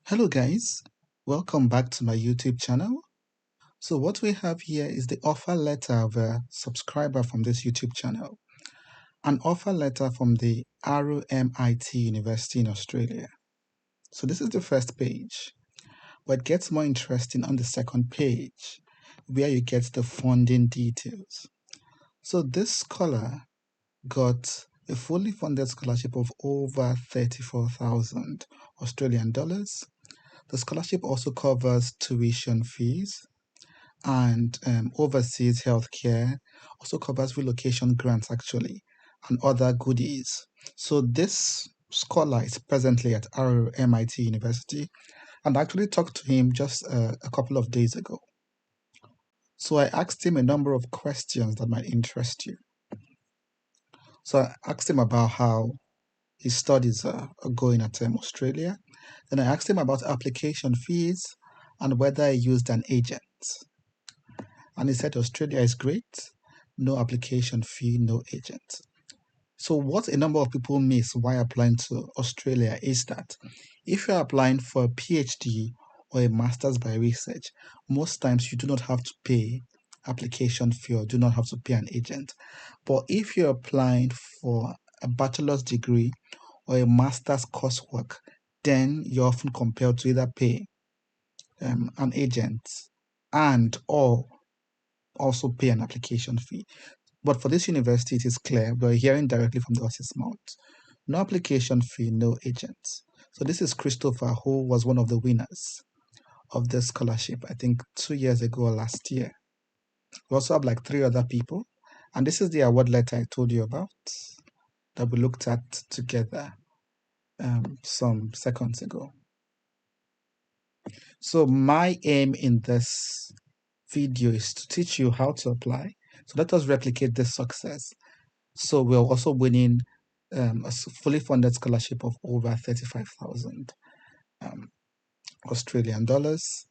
Hello guys, welcome back to my YouTube channel. So what we have here is the offer letter of a subscriber from this YouTube channel. An offer letter from the RMIT University in Australia. So this is the first page, but it gets more interesting on the second page, where you get the funding details. So this scholar got a fully funded scholarship of over 34,000 Australian dollars. The scholarship also covers tuition fees and overseas healthcare, also covers relocation grants actually, and other goodies. So this scholar is presently at RMIT University, and I actually talked to him just a couple of days ago. So I asked him a number of questions that might interest you. So I asked him about how his studies are going at Australia. Then I asked him about application fees and whether he used an agent. And he said Australia is great, no application fee, no agent. So what a number of people miss while applying to Australia is that if you're applying for a PhD or a master's by research, most times you do not have to pay application fee or do not have to pay an agent. But if you're applying for a bachelor's degree or a master's coursework, then you're often compelled to either pay an agent and or also pay an application fee. But for this university, it is clear we're hearing directly from the horse's mouth. No application fee, no agents. So this is Christopher, who was one of the winners of this scholarship, I think 2 years ago or last year. We also have like 3 other people. And this is the award letter I told you about that we looked at together some seconds ago. So my aim in this video is to teach you how to apply. So let us replicate this success. So we're also winning a fully funded scholarship of over 35,000 Australian dollars,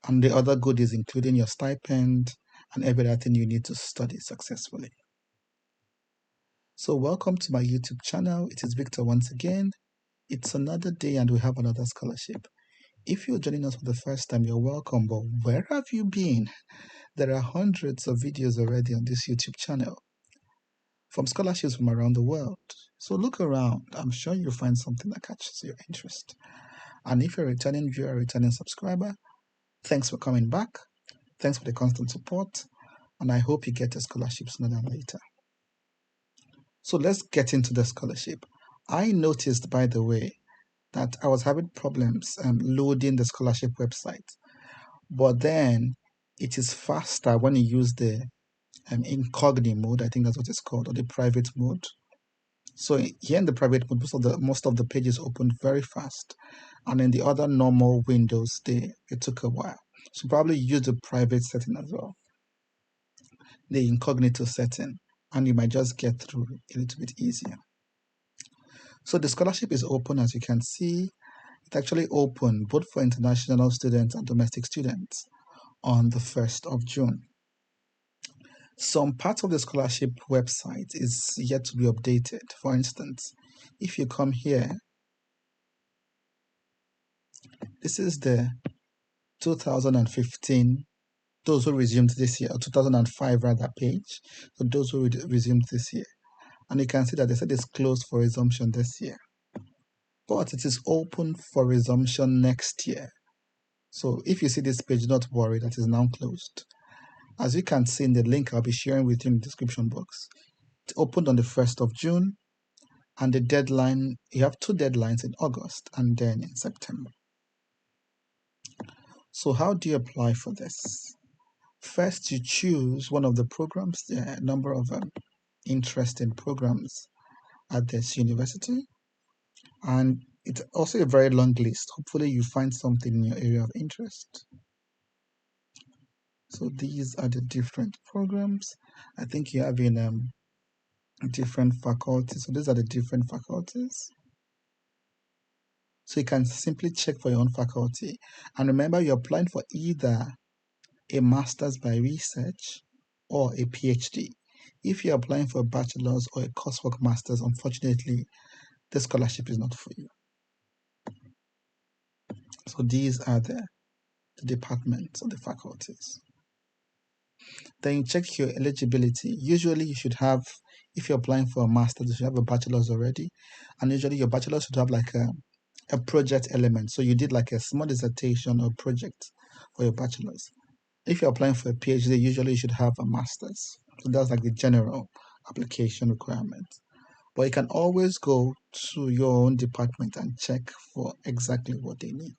and the other goodies including your stipend and everything you need to study successfully. So welcome to my YouTube channel. It is Victor once again. It's another day and we have another scholarship. If you're joining us for the first time, you're welcome, but where have you been? There are hundreds of videos already on this YouTube channel from scholarships from around the world. So look around. I'm sure you'll find something that catches your interest. And if you're a returning viewer, a returning subscriber, thanks for coming back. Thanks for the constant support. And I hope you get a scholarship sooner than later. So let's get into the scholarship. I noticed, by the way, that I was having problems loading the scholarship website. But then it is faster when you use the incognito mode, I think that's what it's called, or the private mode. So here in the private mode, most of the pages opened very fast, and in the other normal windows, it took a while. So probably use the private setting as well, the incognito setting, and you might just get through a little bit easier. So the scholarship is open, as you can see. It's actually open both for international students and domestic students on the 1st of June. Some parts of the scholarship website is yet to be updated. For instance, if you come here, this is the 2015, those who resumed this year, or 2005 rather, page. So those who resumed this year. And you can see that they said it's closed for resumption this year. But it is open for resumption next year. So if you see this page, do not worry, that is now closed. As you can see in the link I'll be sharing with you in the description box, it opened on the 1st of June, and the deadline, you have 2 deadlines in August and then in September. So how do you apply for this? First, you choose one of the programs. There are a number of interesting programs at this university, and it's also a very long list. Hopefully you find something in your area of interest. So these are the different programs. I think you have in different faculties. So these are the different faculties. So you can simply check for your own faculty. And remember, you're applying for either a master's by research or a PhD. If you're applying for a bachelor's or a coursework master's, unfortunately, the scholarship is not for you. So these are the departments or the faculties. Then you check your eligibility. Usually you should have, if you're applying for a master's, you should have a bachelor's already. And usually your bachelor's should have like a project element. So you did like a small dissertation or project for your bachelor's. If you're applying for a PhD, usually you should have a master's. So that's like the general application requirement. But you can always go to your own department and check for exactly what they need.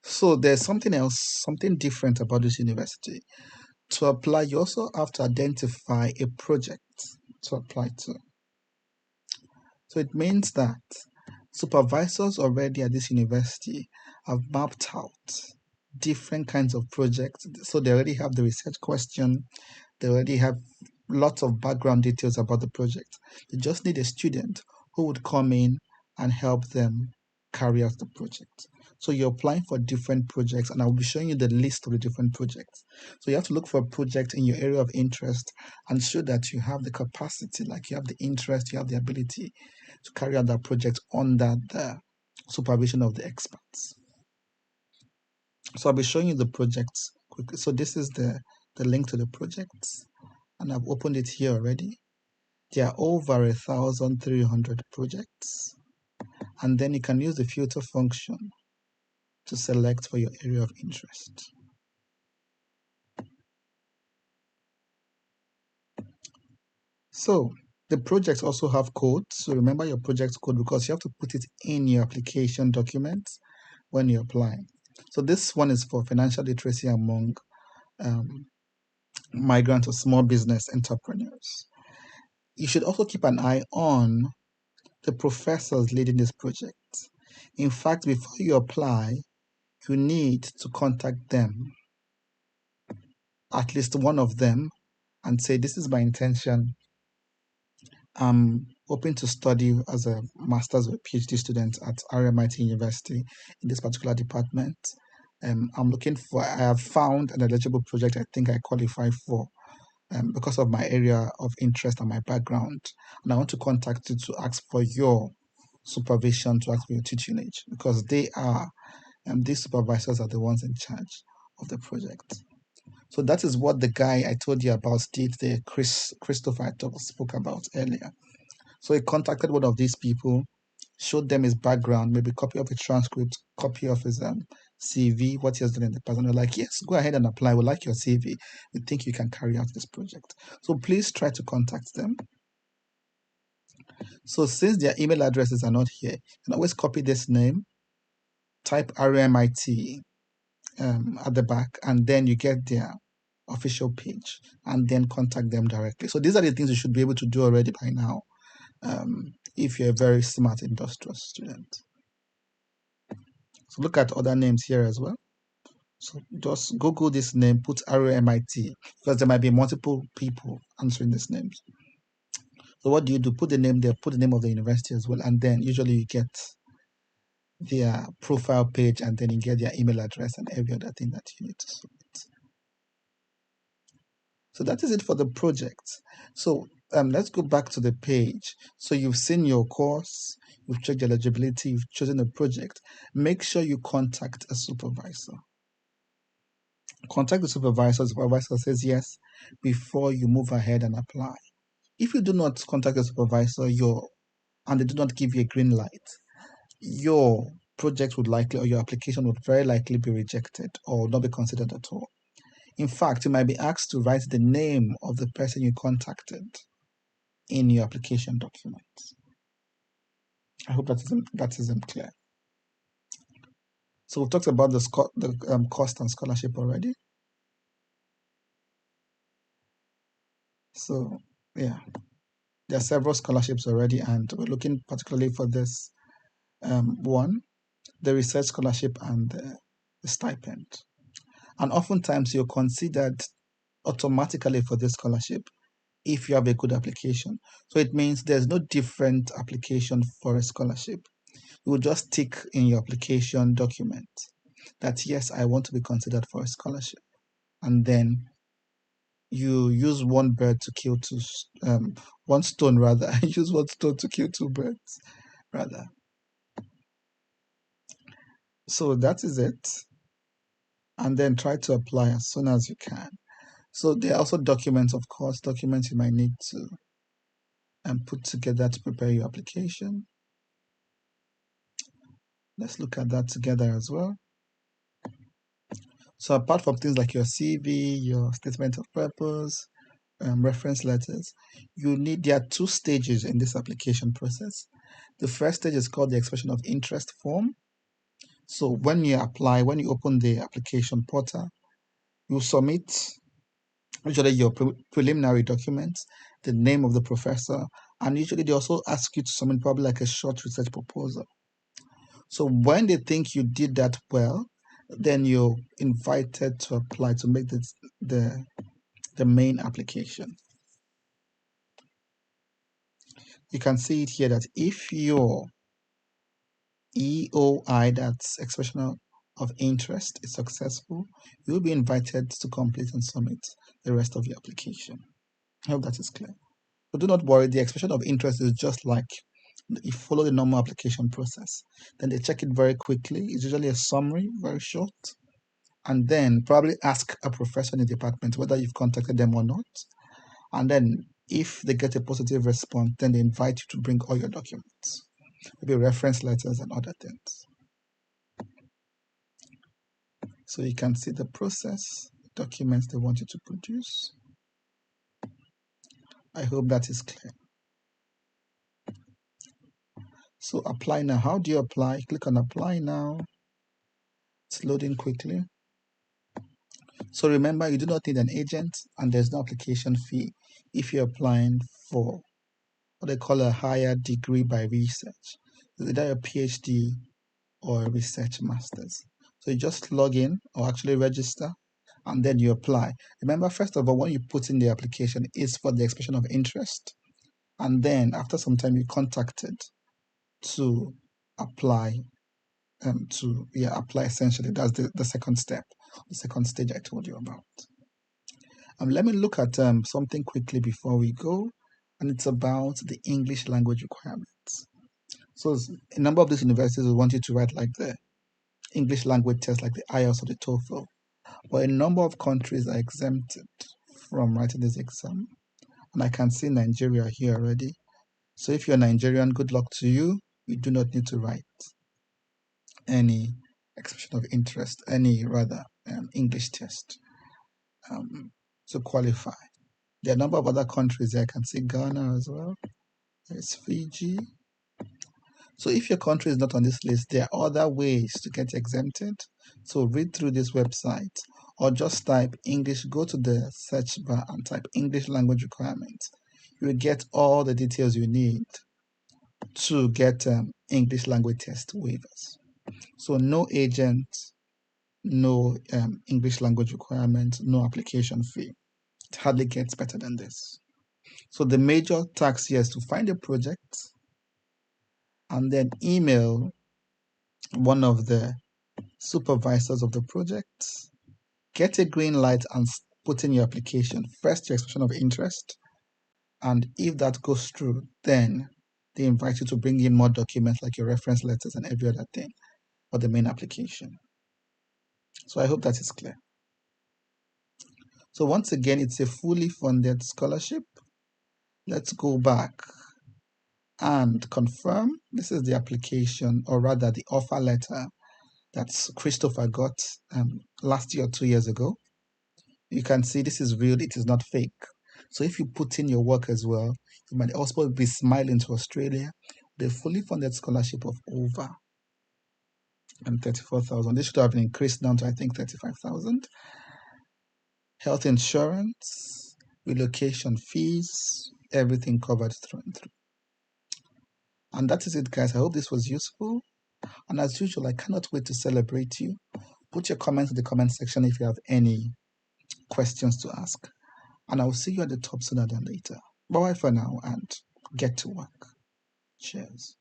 So there's something else, something different about this university. To apply, you also have to identify a project to apply to. So it means that supervisors already at this university have mapped out different kinds of projects. So they already have the research question, they already have lots of background details about the project. They just need a student who would come in and help them carry out the project. So you're applying for different projects, and I'll be showing you the list of the different projects. So you have to look for a project in your area of interest and show that you have the capacity, like you have the interest, you have the ability to carry out that project under the supervision of the experts. So I'll be showing you the projects quickly. So this is the link to the projects, and I've opened it here already. There are over 1,300 projects, and then you can use the filter function to select for your area of interest. So the projects also have codes. So remember your project code because you have to put it in your application documents when you apply. So this one is for financial literacy among migrant or small business entrepreneurs. You should also keep an eye on the professors leading this project. In fact, before you apply, you need to contact them, at least one of them, and say, this is my intention. I'm hoping to study as a master's or PhD student at RMIT University in this particular department. I have found an eligible project I think I qualify for because of my area of interest and my background. And I want to contact you to ask for your supervision, to ask for your tutelage, because these supervisors are the ones in charge of the project. So that is what the guy I told you about did there, Christopher spoke about earlier. So he contacted one of these people, showed them his background, maybe copy of his transcript, copy of his CV, what he has done in the past. And they're like, yes, go ahead and apply. We like your CV. We think you can carry out this project. So please try to contact them. So since their email addresses are not here, you can always copy this name, type RMIT at the back, and then you get their official page and then contact them directly. So these are the things you should be able to do already by now if you're a very smart industrial student. So look at other names here as well. So just Google this name, put RMIT, because there might be multiple people answering these names. So what do you do? Put the name there, put the name of the university as well, and then usually you get their profile page, and then you get their email address and every other thing that you need to submit. So that is it for the project. So let's go back to the page. So you've seen your course, you've checked eligibility, you've chosen a project. Make sure you contact a supervisor. Contact the supervisor. The supervisor says yes before you move ahead and apply. If you do not contact the supervisor, and they do not give you a green light, your project would likely, or your application would very likely be rejected or not be considered at all. In fact, you might be asked to write the name of the person you contacted in your application document. I hope that is clear. So we've talked about the cost and scholarship already. So yeah, there are several scholarships already, and we're looking particularly for this one, the research scholarship and the stipend. And oftentimes you're considered automatically for this scholarship if you have a good application. So it means there's no different application for a scholarship. You will just tick in your application document that yes, I want to be considered for a scholarship. And then you use one bird to kill one stone rather. Use one stone to kill two birds rather. So that is it. And then try to apply as soon as you can. So there are also documents, of course, documents you might need to put together to prepare your application. Let's look at that together as well. So apart from things like your CV, your statement of purpose, reference letters, there are two stages in this application process. The first stage is called the expression of interest form. So when you apply, when you open the application portal, you submit usually your preliminary documents, the name of the professor, and usually they also ask you to submit probably like a short research proposal. So when they think you did that well, then you're invited to apply to make the main application. You can see it here that if your EOI, that's expression of interest, is successful, you'll be invited to complete and submit the rest of your application. I hope that is clear. But do not worry, the expression of interest is just like you follow the normal application process. Then they check it very quickly. It's usually a summary, very short. And then probably ask a professor in the department whether you've contacted them or not. And then if they get a positive response, then they invite you to bring all your documents, maybe reference letters and other things. So you can see the process, documents they want you to produce. I hope that is clear. So apply now. How do you apply? Click on apply now. It's loading quickly. So remember, you do not need an agent and there's no application fee if you're applying for what they call a higher degree by research. It's either a PhD or a research master's. So you just log in or actually register and then you apply. Remember, first of all, when you put in the application, it's for the expression of interest. And then after some time, you're contacted to apply apply essentially. That's the second step, the second stage I told you about. Let me look at something quickly before we go, and it's about the English language requirements. So a number of these universities will want you to write like the English language test, like the IELTS or the TOEFL, but a number of countries are exempted from writing this exam, and I can see Nigeria here already. So if you're Nigerian, good luck to you. You do not need to write any expression of interest, any rather English test to qualify. There are a number of other countries there. I can see Ghana as well. There's Fiji. So if your country is not on this list, there are other ways to get exempted. So read through this website or just type English, go to the search bar and type English language requirements. You will get all the details you need to get English language test waivers. So no agent, no English language requirement, no application fee. It hardly gets better than this. So the major task here is to find a project and then email one of the supervisors of the project, get a green light and put in your application. First, your expression of interest. And if that goes through, then they invite you to bring in more documents like your reference letters and every other thing for the main application. So I hope that is clear. So once again, it's a fully funded scholarship. Let's go back and confirm. This is the application, or rather the offer letter that Christopher got last year or 2 years ago. You can see this is real, it is not fake. So if you put in your work as well, you might also be smiling to Australia. The fully funded scholarship of over 34,000. This should have been increased down to I think 35,000. Health insurance, relocation fees, everything covered through and through. And that is it, guys. I hope this was useful. And as usual, I cannot wait to celebrate you. Put your comments in the comment section if you have any questions to ask. And I will see you at the top sooner than later. Bye for now and get to work. Cheers.